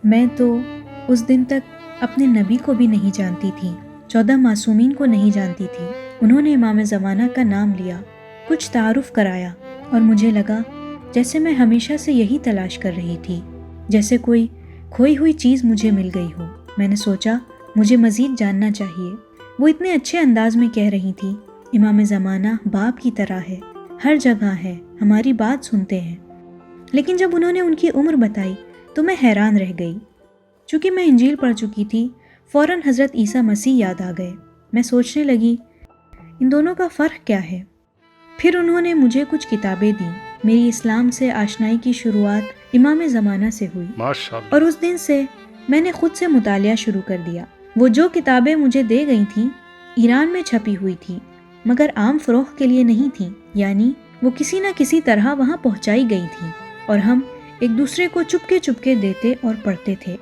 میں تو اس دن تک اپنے نبی کو بھی نہیں جانتی تھی، 14 معصومین کو نہیں جانتی تھی۔ انہوں نے امام زمانہ کا نام لیا، کچھ تعارف کرایا، اور مجھے لگا جیسے میں ہمیشہ سے یہی تلاش کر رہی تھی، جیسے کوئی کھوئی ہوئی چیز مجھے مل گئی ہو۔ میں نے سوچا مجھے مزید جاننا چاہیے۔ وہ اتنے اچھے انداز میں کہہ رہی تھی، امام زمانہ باپ کی طرح ہے، ہر جگہ ہے، ہماری بات سنتے ہیں۔ لیکن جب انہوں نے ان کی عمر بتائی تو میں حیران رہ گئی۔ چونکہ میں انجیل پڑھ چکی تھی، فوراً حضرت عیسیٰ مسیح یاد آ گئے۔ میں سوچنے لگی ان دونوں کا فرق کیا ہے؟ پھر انہوں نے مجھے کچھ کتابیں دیں۔ میری اسلام سے آشنائی کی شروعات امام زمانہ سے ہوئی، ماشاءاللہ۔ اور اس دن سے میں نے خود سے مطالعہ شروع کر دیا۔ وہ جو کتابیں مجھے دے گئی تھیں ایران میں چھپی ہوئی تھیں، مگر عام فروخت کے لیے نہیں تھیں، یعنی وہ کسی نہ کسی طرح وہاں پہنچائی گئی تھیں، اور ہم ایک دوسرے کو چپکے چپکے دیتے اور پڑھتے تھے۔